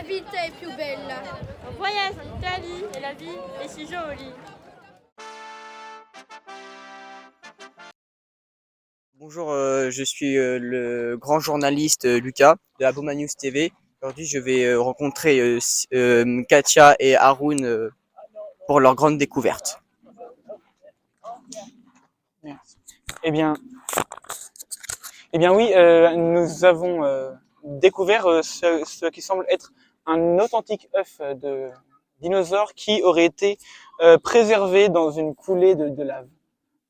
vita è più bella. On voyage en Italie et la vie est si jolie. Bonjour, je suis le grand journaliste Lucas de Aboma News TV. Aujourd'hui, je vais rencontrer Katia et Haroun pour leur grande découverte. Merci. Eh bien oui, nous avons découvert ce qui semble être un authentique œuf de dinosaure qui aurait été préservé dans une coulée de lave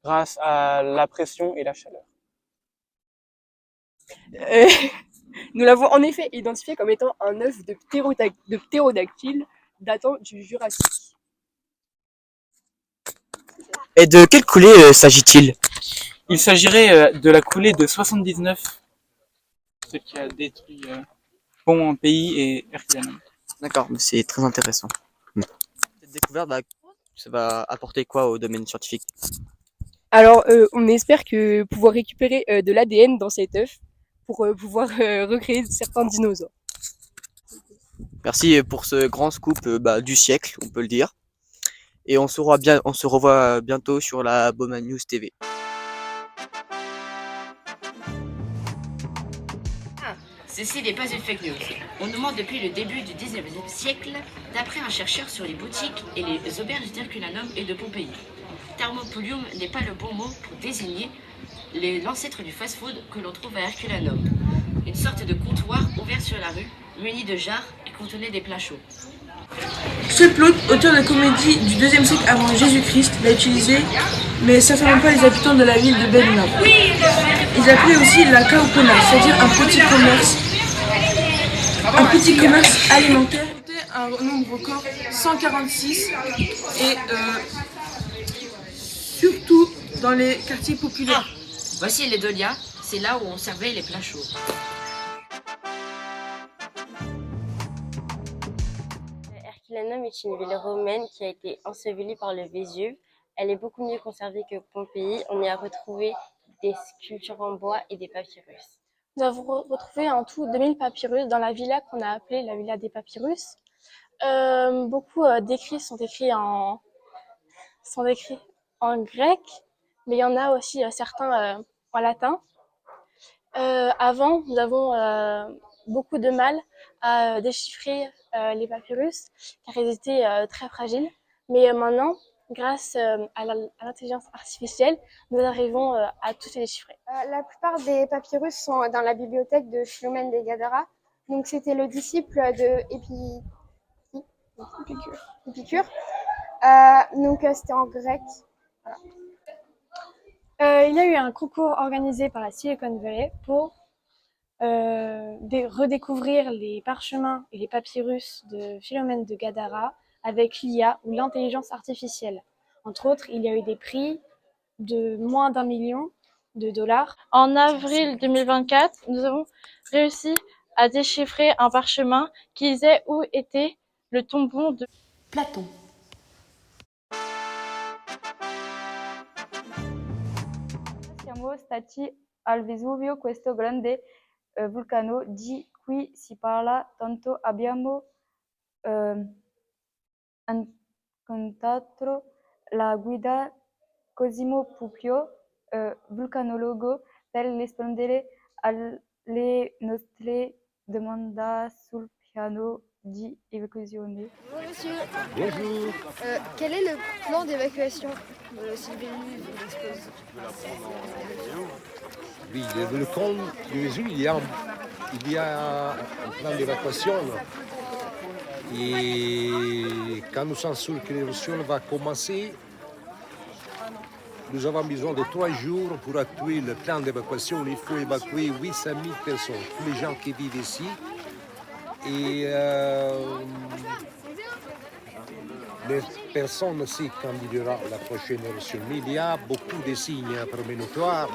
grâce à la pression et la chaleur. Nous l'avons en effet identifié comme étant un œuf de ptérodactyle datant du Jurassique. Et de quelle coulée s'agit-il? Il s'agirait de la coulée de 79, ce qui a détruit Pont en Pays et Herculaneum. D'accord, mais c'est très intéressant. Cette découverte, ça va apporter quoi au domaine scientifique? Alors, on espère pouvoir récupérer de l'ADN dans cet œuf pour pouvoir recréer certains dinosaures. Merci pour ce grand scoop du siècle, on peut le dire. Et on se revoit bientôt sur la Aboma News TV. Ceci n'est pas une fake news. On nous ment depuis le début du 19e siècle, d'après un chercheur sur les boutiques et les auberges d'Herculaneum et de Pompéi. Thermopolium n'est pas le bon mot pour désigner l'ancêtre du fast-food que l'on trouve à Herculaneum. Une sorte de comptoir ouvert sur la rue, muni de jarres qui contenaient des plats chauds. Seul Plaute, auteur de comédie du 2e siècle avant Jésus-Christ, l'a utilisé, mais certainement pas les habitants de la ville de Bedlam. Ils appelaient aussi la kaupona, c'est-à-dire un petit commerce alimentaire. Un nombre record, 146, et surtout dans les quartiers populaires. Voici les Dolia, c'est là où on servait les plats chauds. Herculaneum est une ville romaine qui a été ensevelie par le Vésuve. Elle est beaucoup mieux conservée que Pompéi. On y a retrouvé des sculptures en bois et des papyrus. Nous avons retrouvé en tout 2000 papyrus dans la villa qu'on a appelée la villa des papyrus. Beaucoup d'écrits sont écrits en grec, mais il y en a aussi certains en latin. Avant, nous avons beaucoup de mal à déchiffrer les papyrus car ils étaient très fragiles. Mais maintenant, grâce à l'intelligence artificielle, nous arrivons à tous les déchiffrer. La plupart des papyrus sont dans la bibliothèque de Philomène de Gadara. Donc c'était le disciple de Épicure. Donc c'était en grec. Voilà. Il y a eu un concours organisé par la Silicon Valley pour redécouvrir les parchemins et les papyrus de Philomène de Gadara avec l'IA ou l'intelligence artificielle. Entre autres, il y a eu des prix de moins d'1 million de dollars. En avril 2024, nous avons réussi à déchiffrer un parchemin qui disait où était le tombeau de Platon. Siamo stati al Vesuvio, questo grande vulcano di cui si parla tanto. Abbiamo incontrato la guida Cosimo Puccio, vulcanologo, per rispondere alle nostre domande sul piano di evacuazione. Bonjour monsieur. Bonjour. Quel est le plan d'évacuation si le Vésuve explose? Oui, le volcan du Vésuve, il y a un plan d'évacuation. Et quand nous sommes sûrs que l'éruption va commencer, nous avons besoin de 3 jours pour actuer le plan d'évacuation. Il faut évacuer 800 000 personnes, tous les gens qui vivent ici. Et les personnes aussi candidatera à la prochaine éruption. Mais il y a beaucoup de signes prémonitoires.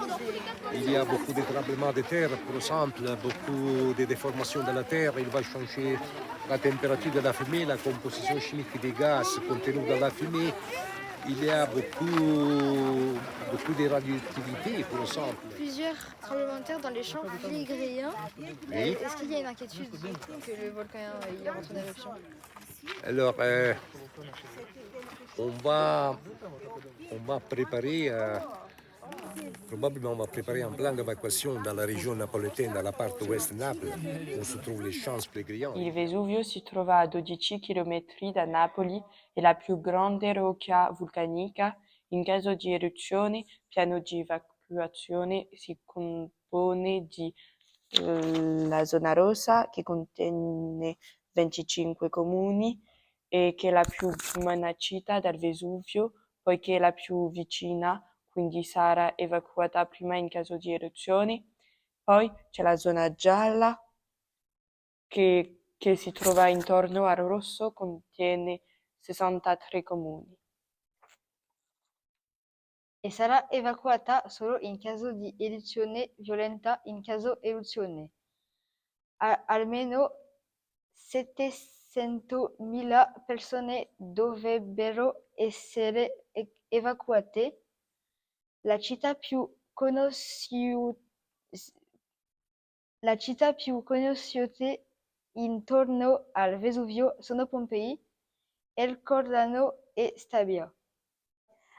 Il y a beaucoup de tremblements de terre, par exemple, beaucoup de déformations de la terre. Il va changer la température de la fumée, la composition chimique des gaz contenus dans la fumée. il y a beaucoup de radioactivité, par exemple. Plusieurs tremblements de terre dans les champs liguriens. Oui. Est-ce qu'il y a une inquiétude que le volcan il rentre en éruption? Alors, on va préparer, probablement on va préparer un plan d'évacuation dans la région napolétaine, dans la partie ouest de Naples, où se trouvent les champs pégrillants. Il Vesuvio si trova a 12 km da Napoli, è la più grande roccia vulcanica. In caso di eruzione, piano di evacuazione si compone di la zona rossa, che contiene 25 comuni, e che è la più minacciata dal Vesuvio, poiché è la più vicina, quindi sarà evacuata prima in caso di eruzione. Poi c'è la zona gialla, che si trova intorno al rosso, contiene 63 comuni. E sarà evacuata solo in caso di eruzione violenta. In caso eruzione, almeno 700.000 persone dovrebbero essere evacuate. La città più conosciuta intorno al Vesuvio sono Pompei, El Cordano e Stabia.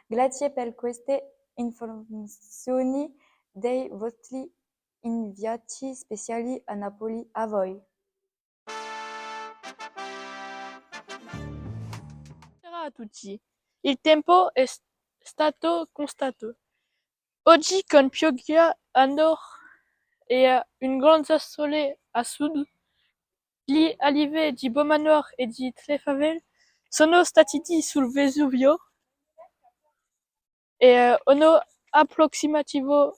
Grazie per queste informazioni dei vostri inviati speciali a Napoli. A voi. Buonasera a tutti. Il tempo è stato constato. Oggi con pioggia a nord e un grande sole a sud, gli alivi di Beaumanoir e di Trefavel sono stati sul Vesuvio e hanno approssimativo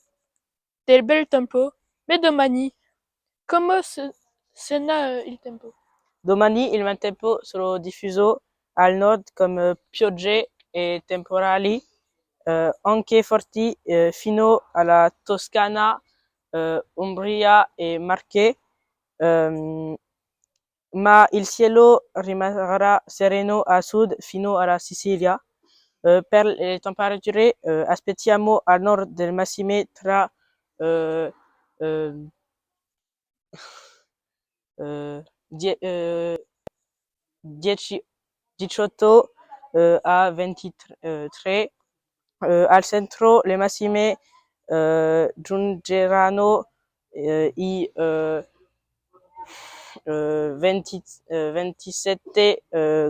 del bel tempo. Ma domani, come sarà il tempo? Domani il tempo sarà diffuso al nord con piogge e temporali anche forti fino alla Toscana, Umbria e Marche, ma il cielo rimarrà sereno a sud fino alla Sicilia. Per le temperature aspettiamo al nord del massime tra 18 a 23. Al centro le massime giungeranno i 27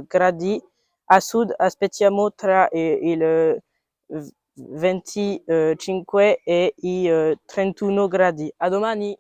gradi. A sud aspettiamo tra il 25 e i 31 gradi. A domani!